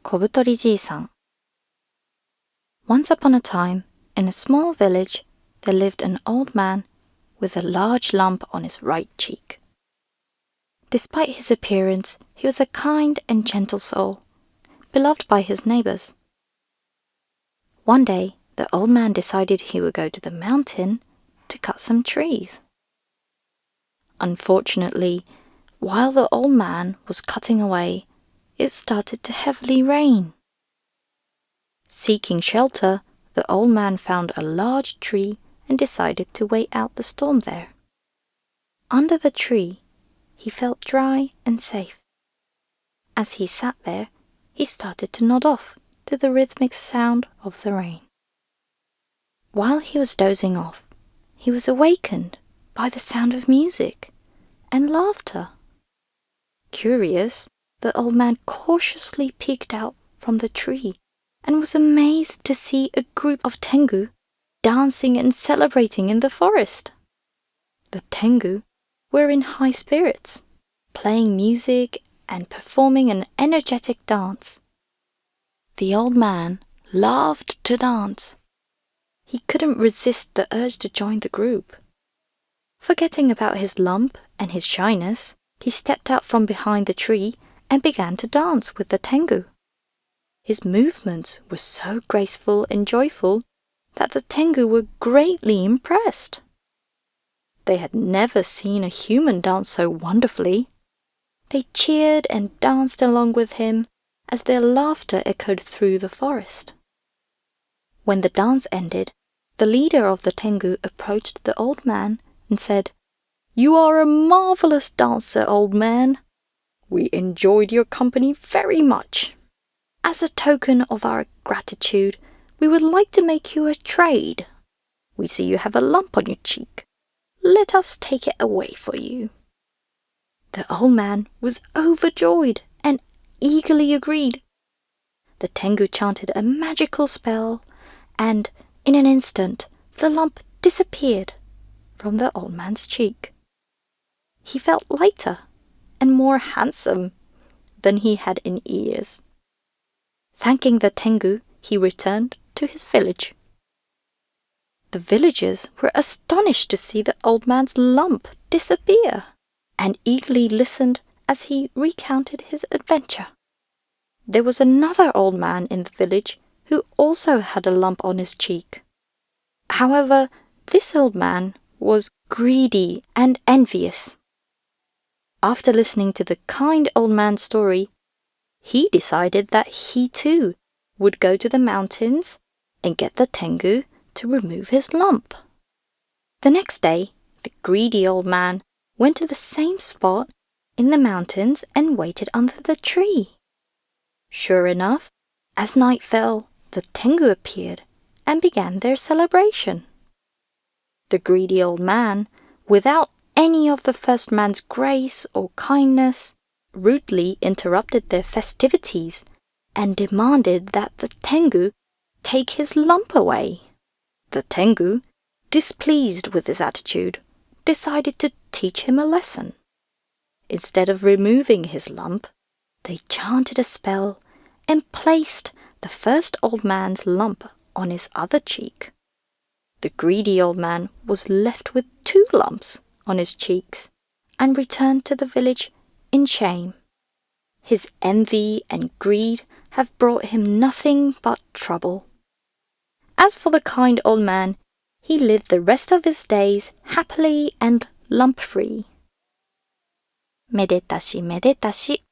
Kobutori Jiisan. Once upon a time, in a small village, there lived an old man with a large lump on his right cheek. Despite his appearance, he was a kind and gentle soul, beloved by his neighbors. One day, the old man decided he would go to the mountain to cut some trees. Unfortunately, while the old man was cutting away, it started to heavily rain. Seeking shelter, the old man found a large tree and decided to wait out the storm there. Under the tree, he felt dry and safe. As he sat there, he started to nod off to the rhythmic sound of the rain. While he was dozing off, he was awakened by the sound of music and laughter. Curious, the old man cautiously peeked out from the tree and was amazed to see a group of tengu dancing and celebrating in the forest. The tengu were in high spirits, playing music and performing an energetic dance. The old man loved to dance. He couldn't resist the urge to join the group. Forgetting about his lump and his shyness, he stepped out from behind the tree and began to dance with the tengu. His movements were so graceful and joyful that the tengu were greatly impressed. They had never seen a human dance so wonderfully. They cheered and danced along with him as their laughter echoed through the forest. When the dance ended, the leader of the tengu approached the old man and said, "You are a marvelous dancer, old man. We enjoyed your company very much. As a token of our gratitude, we would like to make you a trade. We see you have a lump on your cheek. Let us take it away for you." The old man was overjoyed and eagerly agreed. The tengu chanted a magical spell, and in an instant, the lump disappeared from the old man's cheek. He felt lighter and more handsome than he had in years. Thanking the tengu, he returned to his village. The villagers were astonished to see the old man's lump disappear and eagerly listened as he recounted his adventure. There was another old man in the village who also had a lump on his cheek. However, this old man was greedy and envious. After listening to the kind old man's story, he decided that he too would go to the mountains and get the tengu to remove his lump. The next day, the greedy old man went to the same spot in the mountains and waited under the tree. Sure enough, as night fell, the tengu appeared and began their celebration. The greedy old man, without any of the first man's grace or kindness, rudely interrupted their festivities and demanded that the tengu take his lump away. The tengu, displeased with his attitude, decided to teach him a lesson. Instead of removing his lump, they chanted a spell and placed the first old man's lump on his other cheek. The greedy old man was left with 2 lumps on his cheeks and returned to the village in shame. His envy and greed have brought him nothing but trouble. As for the kind old man, he lived the rest of his days happily and lump-free. めでたしめでたし